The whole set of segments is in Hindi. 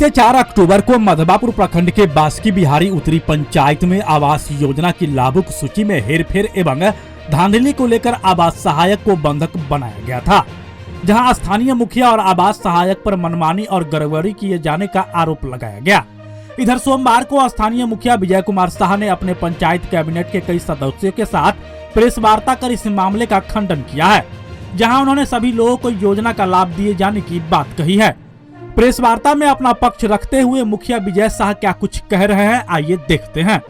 बीते 4 अक्टूबर को मधवापुर प्रखंड के बास्की बिहारी उत्तरी पंचायत में आवास योजना की लाभुक सूची में हेरफेर एवं धांधली को लेकर आवास सहायक को बंधक बनाया गया था, जहां स्थानीय मुखिया और आवास सहायक पर मनमानी और गड़बड़ी किए जाने का आरोप लगाया गया। इधर सोमवार को स्थानीय मुखिया विजय कुमार शाह ने अपने पंचायत कैबिनेट के कई सदस्यों के साथ प्रेस वार्ता कर इस मामले का खंडन किया है, जहां उन्होंने सभी लोगों को योजना का लाभ दिए जाने की बात कही है। प्रेस वार्ता में अपना पक्ष रखते हुए मुखिया विजय शाह क्या कुछ कह रहे हैं, आइए देखते हैं।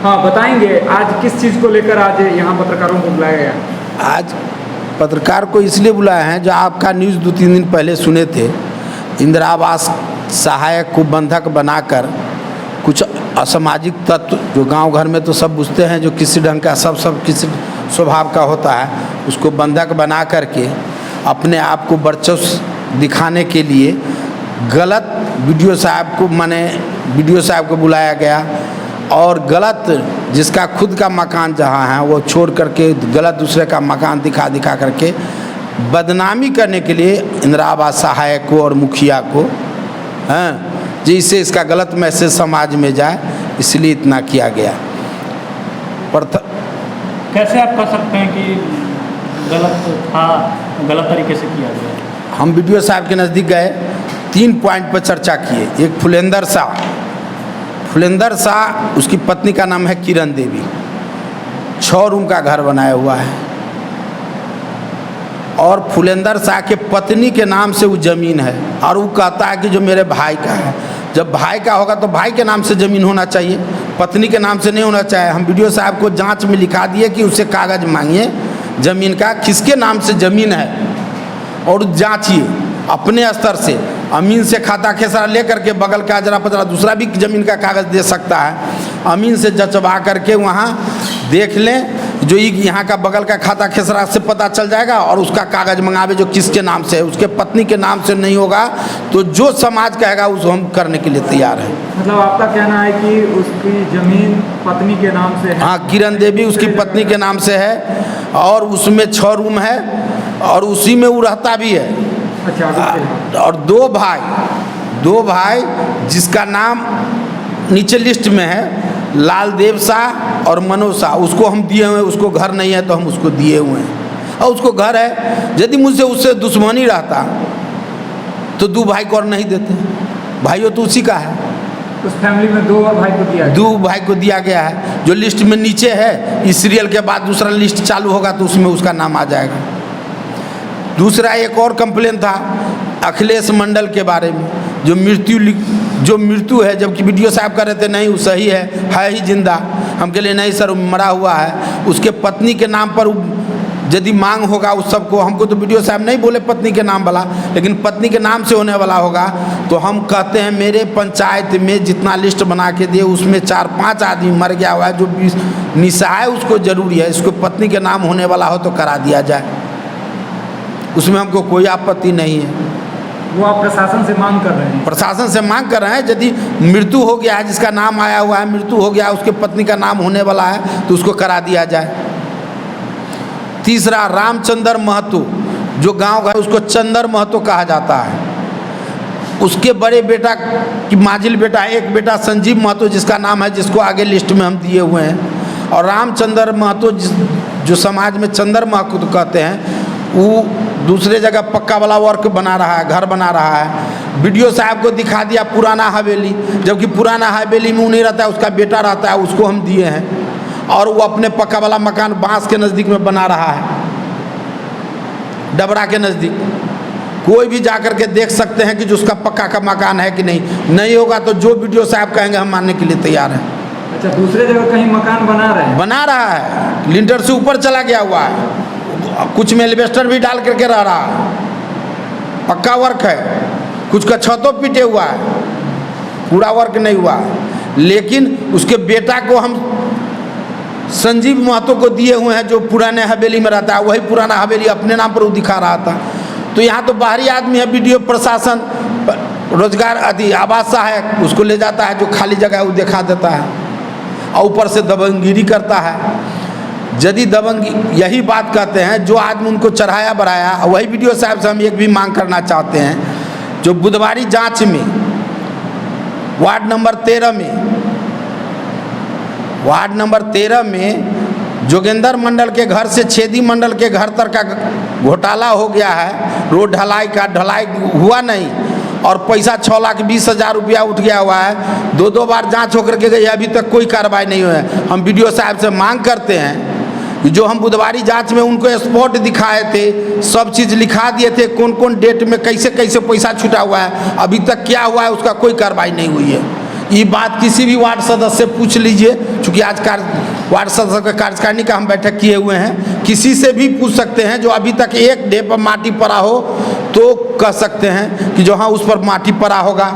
हाँ, बताएंगे आज किस चीज को लेकर आज यहाँ पत्रकारों को बुलाया गया? आज पत्रकार को इसलिए बुलाया है जो आपका न्यूज़ 2-3 दिन पहले सुने थे। इंदिरा आवास सहायक को बंधक बनाकर कुछ असामाजिक तत्व जो गांव घर में तो सब बुझते हैं, जो किसी ढंग का सब किसी स्वभाव का होता है, उसको बंधक बना करके अपने आप को वर्चस्व दिखाने के लिए गलत वीडियो साहब को बुलाया गया और गलत जिसका खुद का मकान जहां है वो छोड़ करके गलत दूसरे का मकान दिखा करके बदनामी करने के लिए इंदिरा आवास सहायक को और मुखिया को, जिससे इसका गलत मैसेज समाज में जाए, इसलिए इतना किया गया। कैसे आप कह सकते हैं कि गलत तरीके से किया गया? हम वीडियो साहब के नज़दीक गए, 3 पॉइंट पर चर्चा किए। एक फुलेंदर शाह, उसकी पत्नी का नाम है किरण देवी, 6 रूम का घर बनाया हुआ है और फुलेंदर शाह के पत्नी के नाम से वो ज़मीन है और वो कहता है कि जो मेरे भाई का है। जब भाई का होगा तो भाई के नाम से ज़मीन होना चाहिए, पत्नी के नाम से नहीं होना चाहिए। हम वीडियो साहब को जांच में लिखा दिए कि उससे कागज़ मांगिए ज़मीन का, किसके नाम से ज़मीन है और जांचिए अपने स्तर से। अमीन से खाता खेसरा ले करके बगल का अजरा पजरा दूसरा भी ज़मीन का कागज़ दे सकता है। अमीन से जचवा करके वहाँ देख लें, जो यहाँ का बगल का खाता खेसरा से पता चल जाएगा और उसका कागज़ मंगावे जो किसके नाम से है। उसके पत्नी के नाम से नहीं होगा तो जो समाज कहेगा उसको हम करने के लिए तैयार हैं। मतलब आपका कहना है कि उसकी ज़मीन पत्नी के नाम से है? हाँ, किरण देवी उसकी पत्नी के नाम से है और उसमें 6 रूम है और उसी में वो रहता भी है। अच्छा। और 2 भाई जिसका नाम नीचे लिस्ट में है, लालदेव शाह और मनोज शाह, उसको हम दिए हुए हैं। उसको घर नहीं है तो हम उसको दिए हुए हैं और उसको घर है। यदि मुझसे उससे दुश्मनी रहता तो 2 भाई को और नहीं देते, भाइयों तो उसी का है। उस फैमिली में 2 भाई को दिया गया है। जो लिस्ट में नीचे है, इस सीरियल के बाद दूसरा लिस्ट चालू होगा तो उसमें उसका नाम आ जाएगा। दूसरा एक और कंप्लेन था अखिलेश मंडल के बारे में, जो मृत्यु है, जबकि वीडियो साहब कर रहे थे नहीं वो सही है ही जिंदा। हम कह लिए नहीं सर मरा हुआ है। उसके पत्नी के नाम पर यदि मांग होगा उस सबको, हमको तो वीडियो साहब नहीं बोले पत्नी के नाम वाला, लेकिन पत्नी के नाम से होने वाला होगा तो हम कहते हैं मेरे पंचायत में जितना लिस्ट बना के दिए उसमें 4-5 आदमी मर गया हुआ है, जो निसहाय उसको ज़रूरी है, इसको पत्नी के नाम होने वाला हो तो करा दिया जाए, उसमें हमको कोई आपत्ति नहीं है। वो आप प्रशासन से मांग कर रहे हैं? प्रशासन से मांग कर रहे हैं। यदि मृत्यु हो गया है, जिसका नाम आया हुआ है, मृत्यु हो गया, उसके पत्नी का नाम होने वाला है तो उसको करा दिया जाए। तीसरा रामचंद्र महतो, जो गांव है उसको चंदर महतो कहा जाता है। उसके बड़े बेटा की माजिल बेटा, एक बेटा संजीव महतो जिसका नाम है, जिसको आगे लिस्ट में हम दिए हुए हैं। और रामचंद्र महतो जो समाज में चंदर महतो कहते हैं, वो दूसरे जगह पक्का वाला वर्क बना रहा है, घर बना रहा है। वीडियो साहब को दिखा दिया पुराना हवेली, जबकि पुराना हवेली में वो नहीं रहता है, उसका बेटा रहता है, उसको हम दिए हैं। और वो अपने पक्का वाला मकान बांस के नज़दीक में बना रहा है, डबरा के नज़दीक। कोई भी जाकर के देख सकते हैं कि जो उसका पक्का का मकान है कि नहीं होगा तो जो वीडियो साहब कहेंगे हम मानने के लिए तैयार हैं। अच्छा, दूसरे जगह कहीं मकान बना रहा है, लिंटर से ऊपर चला गया हुआ है, कुछ में एल्वेस्टर भी डाल करके रह रहा है, पक्का वर्क है, कुछ का छतों पीटे हुआ है, पूरा वर्क नहीं हुआ। लेकिन उसके बेटा को हम संजीव महतो को दिए हुए हैं, जो पुराने हवेली में रहता है, वही पुराना हवेली अपने नाम पर वो दिखा रहा था। तो यहाँ तो बाहरी आदमी है, वीडियो प्रशासन रोजगार आवास सहायक उसको ले जाता है, जो खाली जगह है वो दिखा देता है और ऊपर से दबंगगिरी करता है। यदि दबंग यही बात कहते हैं, जो आदमी उनको चढ़ाया बढ़ाया, वही वीडियो साहब से हम एक भी मांग करना चाहते हैं जो बुधवारी जांच में वार्ड नंबर 13 में जोगेंद्र मंडल के घर से छेदी मंडल के घर तक का घोटाला हो गया है। रोड ढलाई हुआ नहीं और पैसा 6,20,000 रुपया उठ गया हुआ है। दो बार जांच होकर के गई, अभी तक कोई कार्रवाई नहीं हुई है। हम वीडियो साहब से मांग करते हैं कि जो हम बुधवारी जांच में उनको स्पॉट दिखाए थे, सब चीज़ लिखा दिए थे, कौन कौन डेट में कैसे कैसे पैसा छूटा हुआ है, अभी तक क्या हुआ है उसका कोई कार्रवाई नहीं हुई है। ये बात किसी भी वार्ड सदस्य से पूछ लीजिए, क्योंकि आज वार्ड सदस्य का कार्यकारिणी का हम बैठक किए हुए हैं, किसी से भी पूछ सकते हैं जो अभी तक एक ढेर पर माटी पड़ा हो तो कह सकते हैं कि जो हाँ उस पर माटी पड़ा होगा,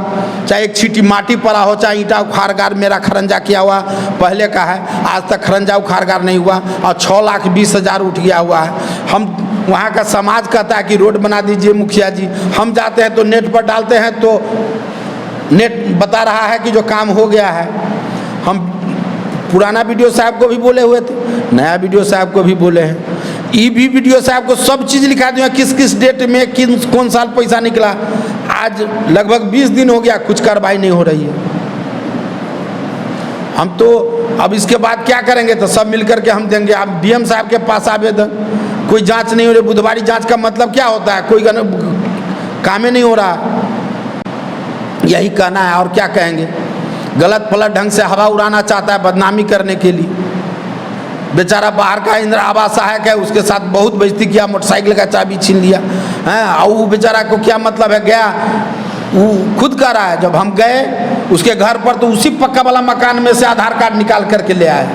चाहे एक छीटी माटी पड़ा हो, चाहे ईंटा उखाड़गार मेरा खरंजा किया हुआ पहले का है, आज तक खरंजा उखाड़गार नहीं हुआ और 6,20,000 उठ गया हुआ है। हम वहाँ का समाज कहता है कि रोड बना दीजिए मुखिया जी, हम जाते हैं तो नेट पर डालते हैं तो नेट बता रहा है कि जो काम हो गया है। हम पुराना वीडियो साहब को भी बोले हुए थे, नया वीडियो साहब को भी बोले हैं, ये भी वीडियो साहब को सब चीज़ लिखा दिया, किस किस डेट में कौन साल पैसा निकला। आज लगभग 20 दिन हो गया, कुछ कार्रवाई नहीं हो रही है। हम तो अब इसके बाद क्या करेंगे, तो सब मिलकर के हम देंगे। अब डीएम साहब के पास आवेदन, कोई जांच नहीं हो रही। बुधवारी जांच का मतलब क्या होता है, कोई काम ही नहीं हो रहा, यही कहना है और क्या कहेंगे। गलत फलत ढंग से हवा उड़ाना चाहता है बदनामी करने के लिए। बेचारा बाहर का इंदिरा आवास सहायक है, उसके साथ बहुत बेइज्जती किया, मोटरसाइकिल का चाबी छीन लिया है। और वो बेचारा को क्या मतलब है, गया वो खुद कह रहा है जब हम गए उसके घर पर तो उसी पक्का वाला मकान में से आधार कार्ड निकाल करके ले आए।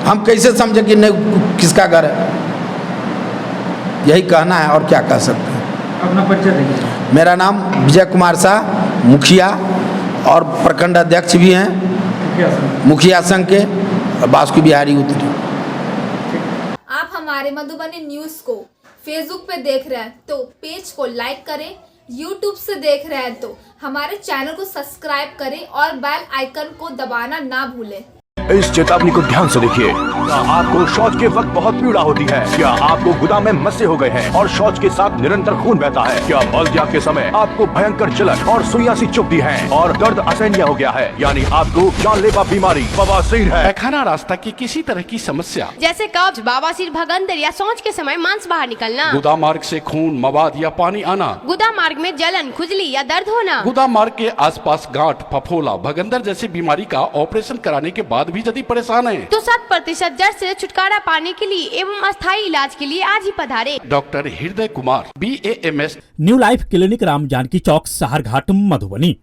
हम कैसे समझे कि नहीं किसका घर है, यही कहना है और क्या कह सकते हैं। अपना परिचय दीजिए। मेरा नाम विजय कुमार शाह, मुखिया और प्रखंड अध्यक्ष भी हैं मुखिया संघ के, बास्की बिहारी उत्तरी। आप हमारे मधुबनी न्यूज़ को फेसबुक पे देख रहे हैं तो पेज को लाइक करें, यूट्यूब से देख रहे हैं तो हमारे चैनल को सब्सक्राइब करें और बेल आइकन को दबाना ना भूलें। इस चेतावनी को ध्यान से देखिए। क्या आपको शौच के वक्त बहुत पीड़ा होती है? क्या आपको गुदा में मस्से हो गए हैं और शौच के साथ निरंतर खून बहता है? क्या मलत्याग के समय आपको भयंकर जलन और सुइयां सी चुभती हैं और दर्द असहनीय हो गया है? यानी आपको जानलेवा बीमारी बवासीर है। पैखाना रास्ता की किसी तरह की समस्या जैसे कब्ज, बवासीर, भगंदर या शौच के समय मांस बाहर निकलना, गुदा मार्ग से खून, मवाद या पानी आना, गुदा मार्ग में जलन, खुजली या दर्द होना, गुदा मार्ग के आसपास गांठ, फफोला, भगंदर जैसी बीमारी का ऑपरेशन कराने के बाद भी यदि परेशान है तो 100% जड़ से छुटकारा पाने के लिए एवं अस्थायी इलाज के लिए आज ही पधारे। Doctor Hriday Kumar, BAMS, new life clinic, Ram Janaki Chowk, Saharghat, Madhubani.